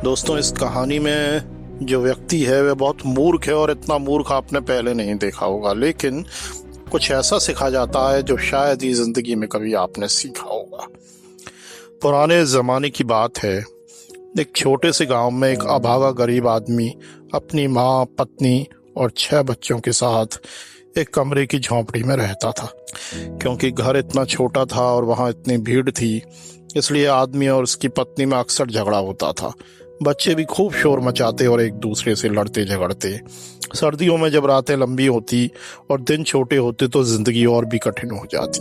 दोस्तों, इस कहानी में जो व्यक्ति है वह बहुत मूर्ख है और इतना मूर्ख आपने पहले नहीं देखा होगा, लेकिन कुछ ऐसा सिखा जाता है जो शायद ही जिंदगी में कभी आपने सीखा होगा। पुराने जमाने की बात है। एक छोटे से गांव में एक अभागा गरीब आदमी अपनी माँ, पत्नी और 6 बच्चों के साथ एक कमरे की झोंपड़ी में रहता था। क्योंकि घर इतना छोटा था और वहां इतनी भीड़ थी, इसलिए आदमी और उसकी पत्नी में अक्सर झगड़ा होता था। बच्चे भी खूब शोर मचाते और एक दूसरे से लड़ते झगड़ते। सर्दियों में जब रातें लंबी होती और दिन छोटे होते तो जिंदगी और भी कठिन हो जाती।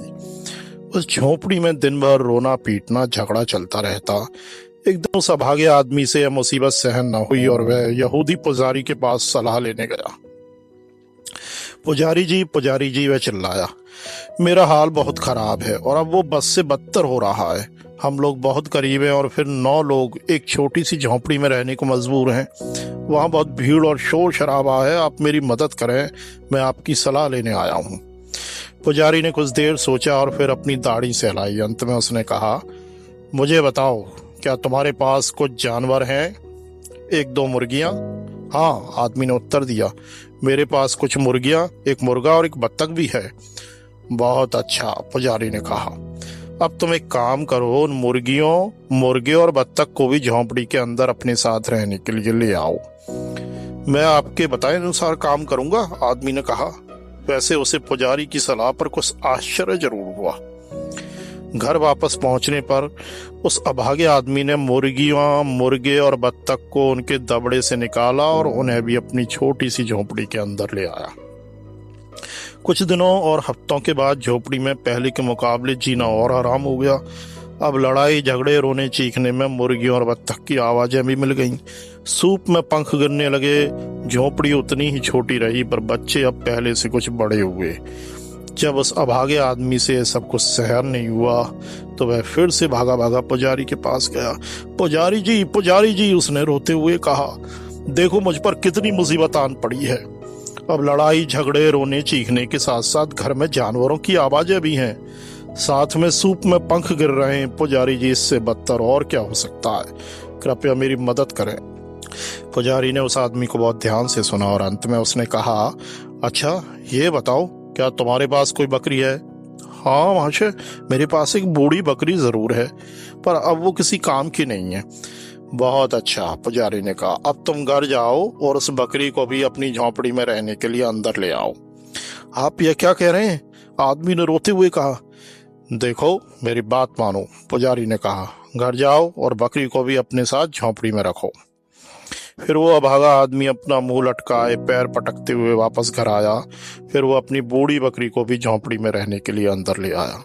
उस झोंपड़ी में दिन भर रोना पीटना झगड़ा चलता रहता। एक दिन उस अभागे आदमी से यह मुसीबत सहन न हुई और वह यहूदी पुजारी के पास सलाह लेने गया। पुजारी जी, वह चिल्लाया, मेरा हाल बहुत खराब है और अब वो बस से बदतर हो रहा है। हम लोग बहुत गरीब हैं और फिर 9 लोग एक छोटी सी झोंपड़ी में रहने को मजबूर हैं। वहाँ बहुत भीड़ और शोर शराबा है। आप मेरी मदद करें, मैं आपकी सलाह लेने आया हूँ। पुजारी ने कुछ देर सोचा और फिर अपनी दाढ़ी सहलाई। अंत में उसने कहा, मुझे बताओ, क्या तुम्हारे पास कुछ जानवर हैं? 1-2 मुर्गियाँ? हाँ, आदमी ने उत्तर दिया, मेरे पास कुछ मुर्गियाँ, एक मुर्गा और एक बत्तख भी है। बहुत अच्छा, पुजारी ने कहा, अब तुम एक काम करो, उन मुर्गियों, मुर्गे और बत्तख को भी झोंपड़ी के अंदर अपने साथ रहने के लिए ले आओ। मैं आपके बताए अनुसार काम करूंगा, आदमी ने कहा। वैसे उसे पुजारी की सलाह पर कुछ आश्चर्य जरूर हुआ। घर वापस पहुंचने पर उस अभागे आदमी ने मुर्गियां, मुर्गे और बत्तख को उनके दबड़े से निकाला और उन्हें भी अपनी छोटी सी झोंपड़ी के अंदर ले आया। कुछ दिनों और हफ्तों के बाद झोपड़ी में पहले के मुकाबले जीना और आराम हो गया। अब लड़ाई झगड़े, रोने चीखने में मुर्गियों और बत्तख की आवाजें भी मिल गईं। सूप में पंख गिरने लगे। झोपड़ी उतनी ही छोटी रही, पर बच्चे अब पहले से कुछ बड़े हुए। जब उस अभागे आदमी से सब कुछ सहन नहीं हुआ तो वह फिर से भागा भागा पुजारी के पास गया। पुजारी जी, उसने रोते हुए कहा, देखो मुझ पर कितनी मुसीबत आन पड़ी है। अब लड़ाई झगड़े, रोने चीखने के साथ साथ घर में जानवरों की आवाजें भी हैं। साथ में सूप में पंख गिर रहे हैं। पुजारी जी, इससे बदतर और क्या हो सकता है? कृपया मेरी मदद करें। पुजारी ने उस आदमी को बहुत ध्यान से सुना और अंत में उसने कहा, अच्छा ये बताओ, क्या तुम्हारे पास कोई बकरी है? हाँ महाशय, मेरे पास एक बूढ़ी बकरी जरूर है, पर अब वो किसी काम की नहीं है। बहुत अच्छा, पुजारी ने कहा, अब तुम घर जाओ और उस बकरी को भी अपनी झोंपड़ी में रहने के लिए अंदर ले आओ। आप यह क्या कह रहे हैं? आदमी ने रोते हुए कहा। देखो, मेरी बात मानो, पुजारी ने कहा, घर जाओ और बकरी को भी अपने साथ झोंपड़ी में रखो। फिर वो अभागा आदमी अपना मुंह लटकाए, पैर पटकते हुए वापस घर आया। फिर वो अपनी बूढ़ी बकरी को भी झोंपड़ी में रहने के लिए अंदर ले आया।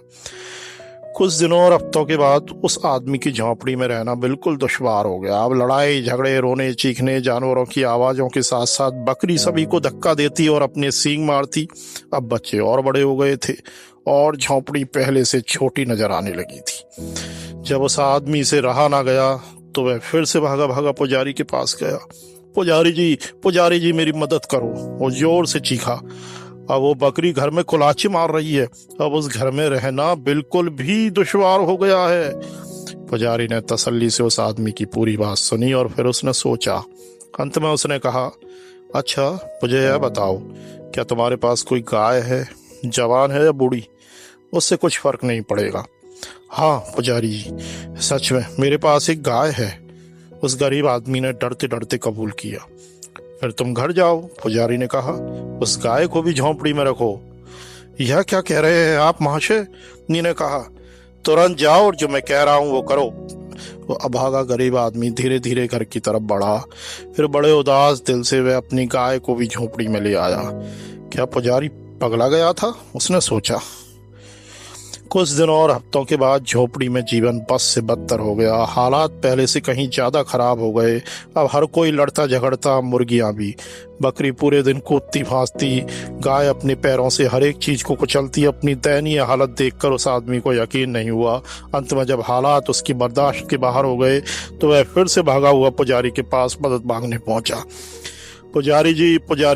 कुछ दिनों और हफ्तों के बाद उस आदमी की झोंपड़ी में रहना बिल्कुल दुश्वार हो गया। अब लड़ाई झगड़े, रोने चीखने, जानवरों की आवाजों के साथ साथ बकरी सभी को धक्का देती और अपने सींग मारती। अब बच्चे और बड़े हो गए थे और झोंपड़ी पहले से छोटी नजर आने लगी थी। जब उस आदमी से रहा ना गया तो वह फिर से भागा भागा पुजारी के पास गया। पुजारी जी, मेरी मदद करो, वो जोर से चीखा। अब वो बकरी घर में कुलाची मार रही है। अब उस घर में रहना बिल्कुल भी दुश्वार हो गया है। पुजारी ने तसल्ली से उस आदमी की पूरी बात सुनी और फिर उसने सोचा। अंत में उसने कहा, अच्छा मुझे यह बताओ, क्या तुम्हारे पास कोई गाय है? जवान है या बूढ़ी? उससे कुछ फर्क नहीं पड़ेगा। हाँ पुजारी जी, सच में मेरे पास एक गाय है, उस गरीब आदमी ने डरते डरते कबूल किया। फिर तुम घर जाओ, पुजारी ने कहा, उस गाय को भी झोंपड़ी में रखो। यह क्या कह रहे हैं आप महाशय? ने कहा, तुरंत जाओ और जो मैं कह रहा हूं वो करो। वो अभागा गरीब आदमी धीरे धीरे घर की तरफ बढ़ा। फिर बड़े उदास दिल से वह अपनी गाय को भी झोंपड़ी में ले आया। क्या पुजारी पगला गया था? उसने सोचा। कुछ दिनों और हफ्तों के बाद झोपड़ी में जीवन बस से बदतर हो गया। हालात पहले से कहीं ज्यादा खराब हो गए। अब हर कोई लड़ता झगड़ता, मुर्गियां भी। बकरी पूरे दिन कूदती फांसती, गाय अपने पैरों से हर एक चीज को कुचलती। अपनी दयनीय हालत देखकर उस आदमी को यकीन नहीं हुआ। अंत में जब हालात उसकी बर्दाश्त के बाहर हो गए तो वह फिर से भागा हुआ पुजारी के पास मदद मांगने पहुंचा। पुजारी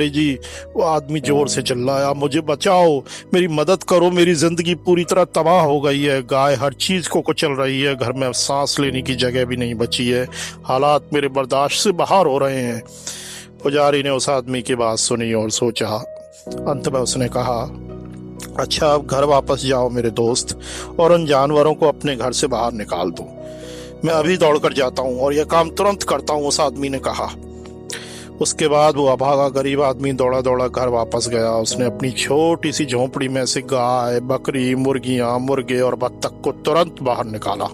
जी, वो आदमी जोर से चिल्लाया, मुझे बचाओ, मेरी मदद करो, मेरी जिंदगी पूरी तरह तबाह हो गई है, गाय हर चीज को कुचल रही है, घर में सांस लेने की जगह भी नहीं बची है, हालात मेरे बर्दाश्त से बाहर हो रहे हैं। पुजारी ने उस आदमी की बात सुनी और सोचा। अंत में उसने कहा, अच्छा अब घर वापस जाओ मेरे दोस्त, और उन जानवरों को अपने घर से बाहर निकाल दो। मैं अभी दौड़कर जाता हूँ और यह काम तुरंत करता हूँ, उस आदमी ने कहा। उसके बाद वो अभागा गरीब आदमी दौड़ा दौड़ा घर वापस गया। उसने अपनी छोटी सी झोंपड़ी में से गाय, बकरी, मुर्गियां, मुर्गे और बत्तख को तुरंत बाहर निकाला।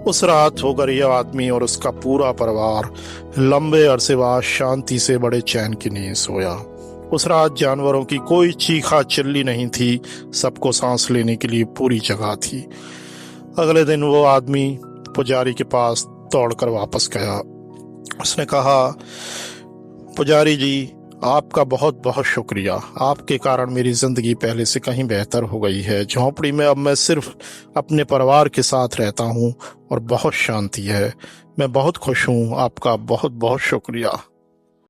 उस रात वो गरीब आदमी और उसका पूरा परिवार लंबे अरसे बाद शांति से बड़े चैन की नींद सोया। उस रात जानवरों की कोई चीखा चिल्ली नहीं थी, सबको सांस लेने के लिए पूरी जगह थी। अगले दिन वो आदमी पुजारी के पास दौड़कर वापस गया। उसने कहा, पुजारी जी, आपका बहुत बहुत शुक्रिया, आपके कारण मेरी जिंदगी पहले से कहीं बेहतर हो गई है। झोंपड़ी में अब मैं सिर्फ अपने परिवार के साथ रहता हूँ और बहुत शांति है। मैं बहुत खुश हूँ, आपका बहुत बहुत शुक्रिया।